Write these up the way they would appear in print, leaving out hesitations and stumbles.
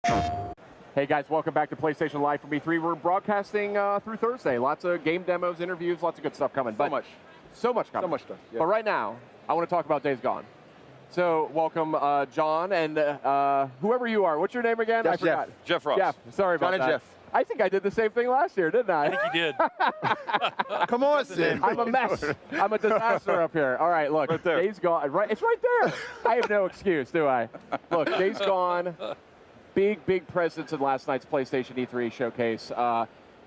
Hey guys, welcome back to PlayStation Live from E3. We're broadcasting through Thursday. Lots of game demos, interviews, lots of good stuff coming. So much coming. So much stuff. Yeah. But right now, I want to talk about Days Gone. So welcome, John, and whoever you are. What's your name again? That's I forgot. Jeff Ross. Jeff. Sorry about John and that. Jeff. I think I did the same thing last year, didn't I? I think you did. Come on, Sid. I'm a mess. I'm a disaster up here. All right, look. Right there. Days Gone. Right, it's right there. I have no excuse, do I? Look, Days Gone. Big presence in last night's PlayStation E3 showcase.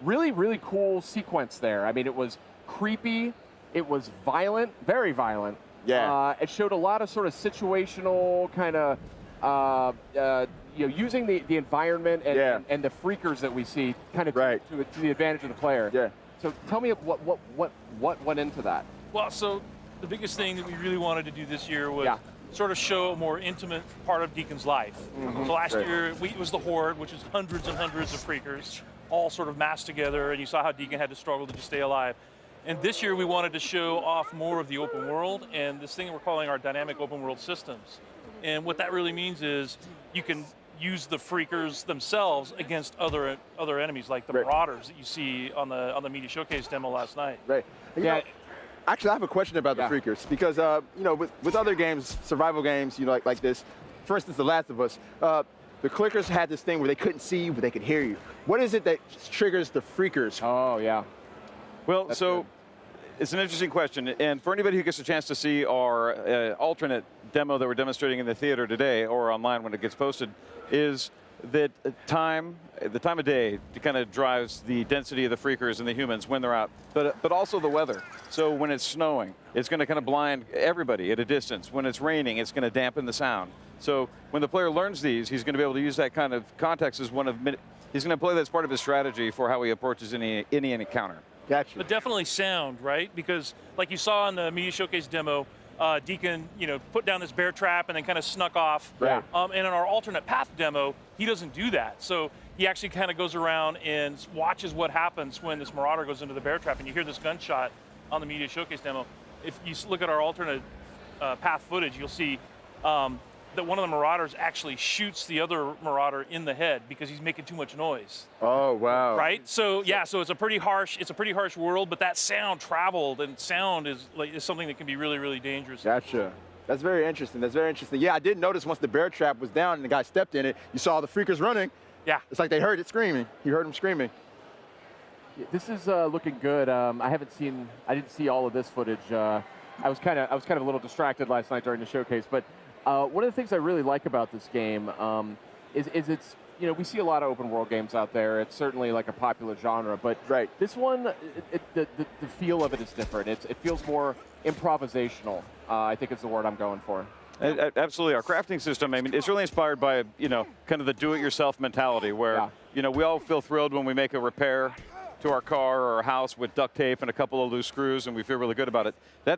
Really cool sequence there. I mean, it was creepy. It was violent, very violent. Yeah. It showed a lot of sort of situational kind of, using the environment and the freakers that we see kind of to the advantage of the player. Yeah. So tell me what went into that. Well, so the biggest thing that we really wanted to do this year was sort of show a more intimate part of Deacon's life. So last year, it was the Horde, which is hundreds and hundreds of freakers, all sort of massed together, and you saw how Deacon had to struggle to just stay alive. And this year, we wanted to show off more of the open world, and this thing that we're calling our dynamic open world systems. And what that really means is you can use the freakers themselves against other enemies, like the Marauders that you see on the media showcase demo last night. Right. Actually, I have a question about the freakers because with other games, survival games, like this, for instance, The Last of Us, the clickers had this thing where they couldn't see you, but they could hear you. What is it that triggers the freakers? Oh yeah. Well, That's so good. It's an interesting question, and for anybody who gets a chance to see our alternate demo that we're demonstrating in the theater today or online when it gets posted, is that the time of day kind of drives the density of the freakers and the humans when they're out, but also the weather. So when it's snowing, it's going to kind of blind everybody at a distance. When it's raining, it's going to dampen the sound. So when the player learns these, he's going to be able to use that kind of context as he's going to play that as part of his strategy for how he approaches any encounter. Gotcha. But definitely sound, right? Because like you saw in the media showcase demo, Deacon, put down this bear trap and then kind of snuck off. Right. And in our alternate path demo, he doesn't do that. So he actually kind of goes around and watches what happens when this Marauder goes into the bear trap, and you hear this gunshot on the media showcase demo. If you look at our alternate path footage, you'll see that one of the Marauders actually shoots the other Marauder in the head because he's making too much noise. Oh wow! Right. So yeah. So it's a pretty harsh world, but that sound traveled, and sound is something that can be really dangerous. Gotcha. That's very interesting. Yeah, I did notice once the bear trap was down and the guy stepped in it, you saw the freakers running. Yeah. It's like they heard it screaming. You heard them screaming. This is looking good. I didn't see all of this footage. I was kind of a little distracted last night during the showcase, but. One of the things I really like about this game is it's, we see a lot of open world games out there. It's certainly like a popular genre, but this one, the feel of it is different. It feels more improvisational, I think is the word I'm going for. Absolutely. Our crafting system, I mean, it's really inspired by, kind of the do-it-yourself mentality where, we all feel thrilled when we make a repair to our car or our house with duct tape and a couple of loose screws, and we feel really good about it.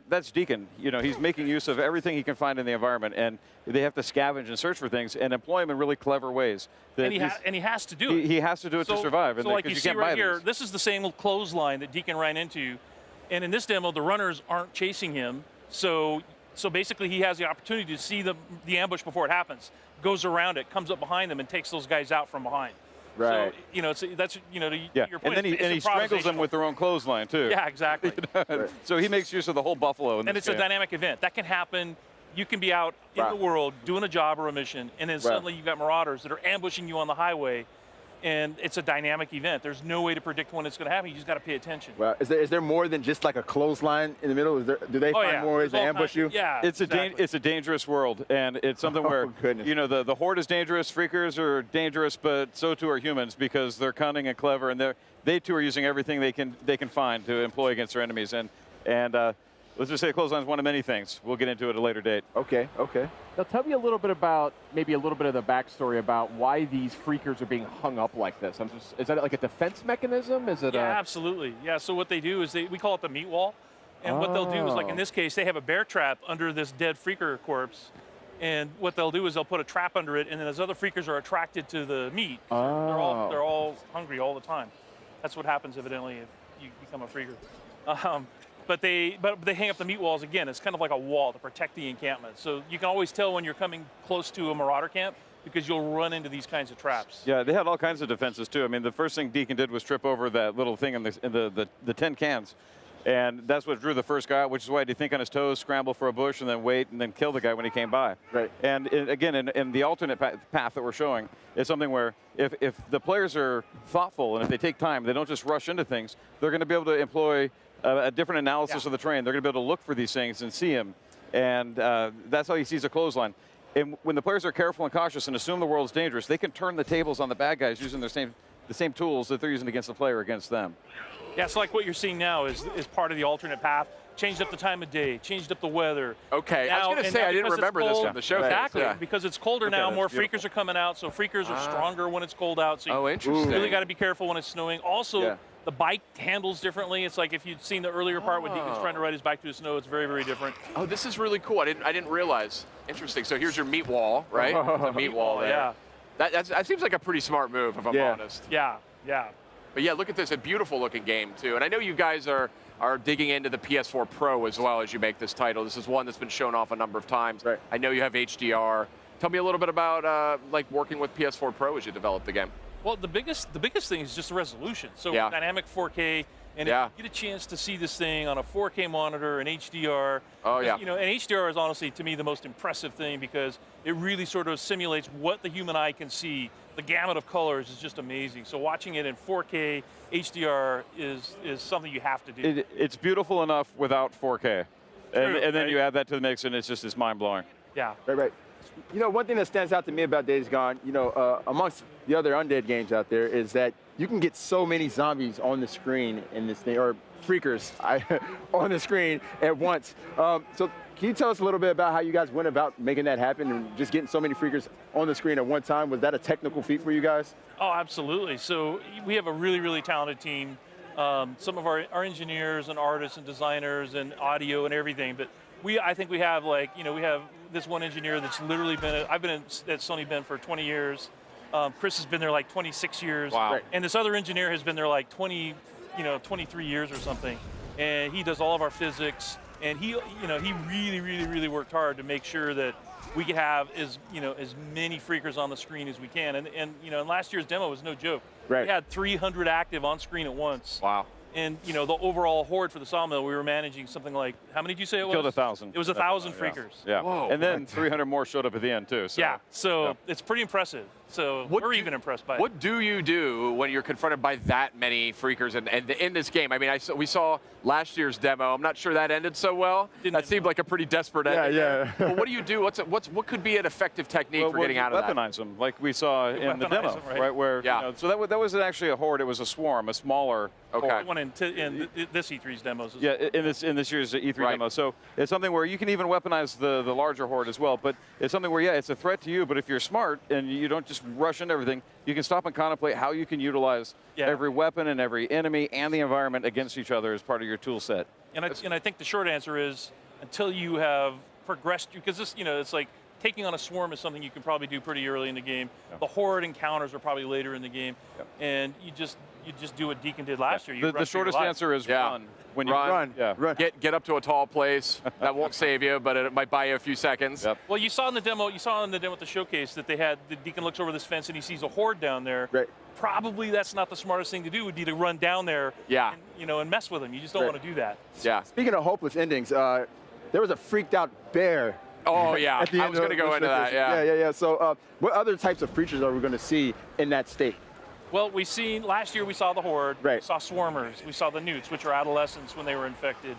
That's Deacon. He's making use of everything he can find in the environment, and they have to scavenge and search for things and employ them in really clever ways. And he has to do it. He has to do it to survive. So like you see right here, this is the same clothesline that Deacon ran into, and in this demo, the runners aren't chasing him. So basically, he has the opportunity to see the ambush before it happens, goes around it, comes up behind them, and takes those guys out from behind. Right. So that's to your point. And then he strangles them with their own clothesline too. Yeah, exactly. So he makes use of the whole buffalo. And it's a dynamic event that can happen. You can be out in the world doing a job or a mission, and then suddenly you've got Marauders that are ambushing you on the highway, and it's a dynamic event. There's no way to predict when it's going to happen. You just got to pay attention. Well, is there more than just like a clothesline in the middle? Do they find more ways to ambush you? Yeah, it's a dangerous world, and it's something where the Horde is dangerous, freakers are dangerous, but so too are humans because they're cunning and clever, and they too are using everything they can find to employ against their enemies. And let's just say clothesline is one of many things. We'll get into it at a later date. Okay. Now tell me a little bit about, maybe a little bit of the backstory about why these freakers are being hung up like this. Is that like a defense mechanism? Is it absolutely. Yeah, so what they do is we call it the meat wall. And what they'll do is, like in this case, they have a bear trap under this dead freaker corpse. And what they'll do is they'll put a trap under it, and then those other freakers are attracted to the meat. They're all hungry all the time. That's what happens, evidently, if you become a freaker. But they hang up the meat walls again. It's kind of like a wall to protect the encampment. So you can always tell when you're coming close to a Marauder camp because you'll run into these kinds of traps. Yeah, they had all kinds of defenses too. I mean, the first thing Deacon did was trip over that little thing in the tin cans. And that's what drew the first guy out, which is why he'd think on his toes, scramble for a bush, and then wait, and then kill the guy when he came by. Right. And again, in the alternate path that we're showing, it's something where if the players are thoughtful and if they take time, they don't just rush into things, they're going to be able to employ a different analysis of the terrain. They're going to be able to look for these things and see them. And that's how he sees a clothesline. And when the players are careful and cautious and assume the world's dangerous, they can turn the tables on the bad guys using the same tools that they're using against the player against them. Yeah, so like what you're seeing now is part of the alternate path. Changed up the time of day, changed up the weather. Okay, I was going to say, I didn't remember this from the show. Exactly, because it's colder now, more freakers are coming out, so freakers are stronger when it's cold out. So interesting. You really got to be careful when it's snowing. Also, the bike handles differently. It's like if you'd seen the earlier part when Deacon's trying to ride his bike through the snow, it's very, very different. Oh, this is really cool. I didn't realize. Interesting. So here's your meat wall, right? The meat wall there. Yeah. That seems like a pretty smart move, if I'm honest. Yeah, yeah. But yeah, look at this, a beautiful looking game too. And I know you guys are digging into the PS4 Pro as well as you make this title. This is one that's been shown off a number of times. Right. I know you have HDR. Tell me a little bit about like working with PS4 Pro as you develop the game. Well, the biggest thing is just the resolution. So dynamic 4K, and if you get a chance to see this thing on a 4K monitor and HDR. Oh yeah. You know, and HDR is honestly to me the most impressive thing because it really sort of simulates what the human eye can see. The gamut of colors is just amazing. So watching it in 4K HDR is something you have to do. It's beautiful enough without 4K. And then you add that to the mix and it's mind-blowing. Yeah. Right. You know, one thing that stands out to me about Days Gone, you know, amongst the other undead games out there is that you can get so many zombies on the screen in this thing, or freakers on the screen at once. So can you tell us a little bit about how you guys went about making that happen and just getting so many freakers on the screen at one time? Was that a technical feat for you guys? Oh, absolutely. So we have a really, really talented team. Some of our engineers and artists and designers and audio and everything, but I think we have we have this one engineer that's literally I've been at Sony for 20 years. Chris has been there like 26 years. Wow. And this other engineer has been there like 23 years or something. And he does all of our physics. And he really, really, really worked hard to make sure that we could have as many freakers on the screen as we can. And last year's demo was no joke. Right. We had 300 active on screen at once. Wow. And the overall horde for the sawmill, we were managing something like, how many did you say it was? Killed 1,000. It was 1,000 freakers. Yeah. Whoa. And then 300 more showed up at the end too. So. Yeah. So it's pretty impressive. So we're even impressed by it. What do you do when you're confronted by that many freakers and in this game? I mean, we saw last year's demo. I'm not sure that ended so well. Didn't seemed like a pretty desperate ending. Yeah. But what do you do? What could be an effective technique for getting out of that? Weaponize them, like we saw in the demo, them, right? Where so that wasn't actually a horde; it was a swarm, a smaller. Okay. One in this E3's demos. Yeah, in this year's E3 demo. So it's something where you can even weaponize the larger horde as well. But it's something where it's a threat to you. But if you're smart and you don't just rush into everything, you can stop and contemplate how you can utilize every weapon and every enemy and the environment against each other as part of your tool set. And I think the short answer is until you have progressed, because this it's like taking on a swarm is something you can probably do pretty early in the game. Yeah. The horde encounters are probably later in the game, and you just do what Deacon did last year. The shortest answer is run. When you run. Run. Get up to a tall place. That won't save you, but it might buy you a few seconds. Yep. Well, you saw in the demo at the showcase that the Deacon looks over this fence and he sees a horde down there. Right. Probably that's not the smartest thing to do. Would be to run down there. Yeah. And mess with them. You just don't want to do that. Yeah. Speaking of hopeless endings, there was a freaked out bear. Oh yeah. I was going to go into that. Yeah. So what other types of creatures are we going to see in that state? Well, last year we saw the horde, right. We saw swarmers, we saw the newts, which are adolescents when they were infected.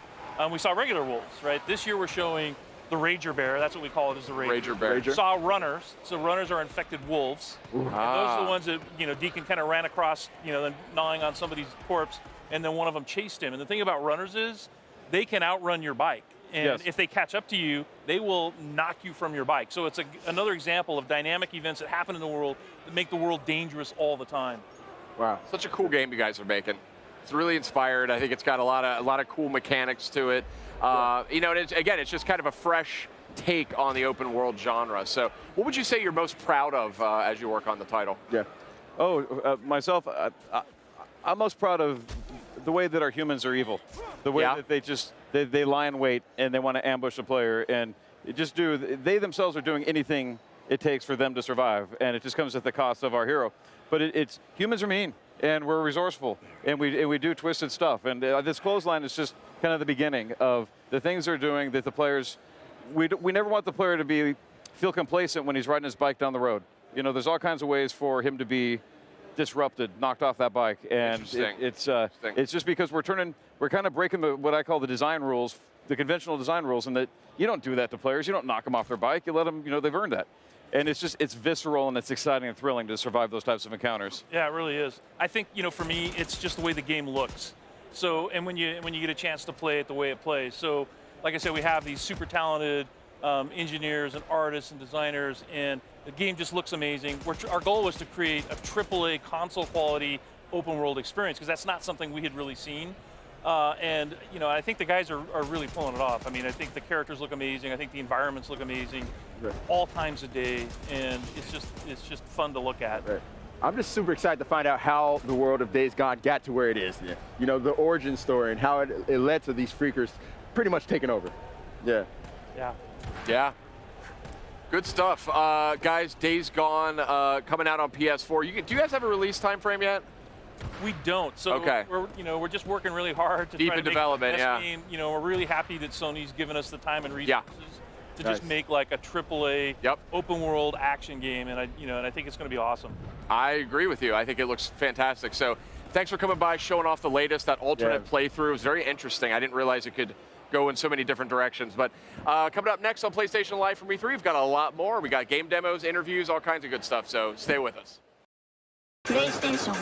We saw regular wolves, right? This year we're showing the rager bear, that's what we call it, is the rager. Rager bear. We saw runners, so runners are infected wolves. And those are the ones that, Deacon kind of ran across, then gnawing on somebody's corpse, and then one of them chased him. And the thing about runners is they can outrun your bike. And if they catch up to you, they will knock you from your bike. So it's another example of dynamic events that happen in the world that make the world dangerous all the time. Wow. Such a cool game you guys are making. It's really inspired. I think it's got a lot of cool mechanics to it. And it's just kind of a fresh take on the open world genre. So what would you say you're most proud of as you work on the title? Yeah. Myself, I'm most proud of the way that our humans are evil. The way that they lie in wait and they want to ambush a player and they themselves are doing anything it takes for them to survive, and it just comes at the cost of our hero. But it's humans are mean, and we're resourceful, and we do twisted stuff. And this clothesline is just kind of the beginning of the things they're doing that the players. We never want the player to feel complacent when he's riding his bike down the road. You know, there's all kinds of ways for him to be disrupted, knocked off that bike, and it's just because we're kind of breaking what I call the design rules, the conventional design rules, and that you don't do that to players. You don't knock them off their bike. You let them, you know, they've earned that. And it's visceral and it's exciting and thrilling to survive those types of encounters. Yeah, it really is. I think, you know, for me, it's just the way the game looks. So, and when you get a chance to play it the way it plays. So, like I said, we have these super talented engineers and artists and designers, and the game just looks amazing. Our goal was to create a AAA console quality open world experience, because that's not something we had really seen. And you know, I think the guys are really pulling it off. I mean, I think the characters look amazing. I think the environments look amazing, all times of day, and it's just fun to look at. Right. I'm just super excited to find out how the world of Days Gone got to where it is. Yeah. You know, the origin story and how it led to these freakers pretty much taking over. Yeah. Yeah. Yeah. Good stuff, guys. Days Gone coming out on PS4. Do you guys have a release time frame yet? We don't. So we're just working really hard to deep try to in make development. the best game. You know, we're really happy that Sony's given us the time and resources to just make like a AAA open world action game, and I think it's going to be awesome. I agree with you. I think it looks fantastic. So thanks for coming by, showing off the latest. That alternate playthrough was very interesting. I didn't realize it could go in so many different directions. But coming up next on PlayStation Live from E3, we've got a lot more. We got game demos, interviews, all kinds of good stuff. So stay with us. PlayStation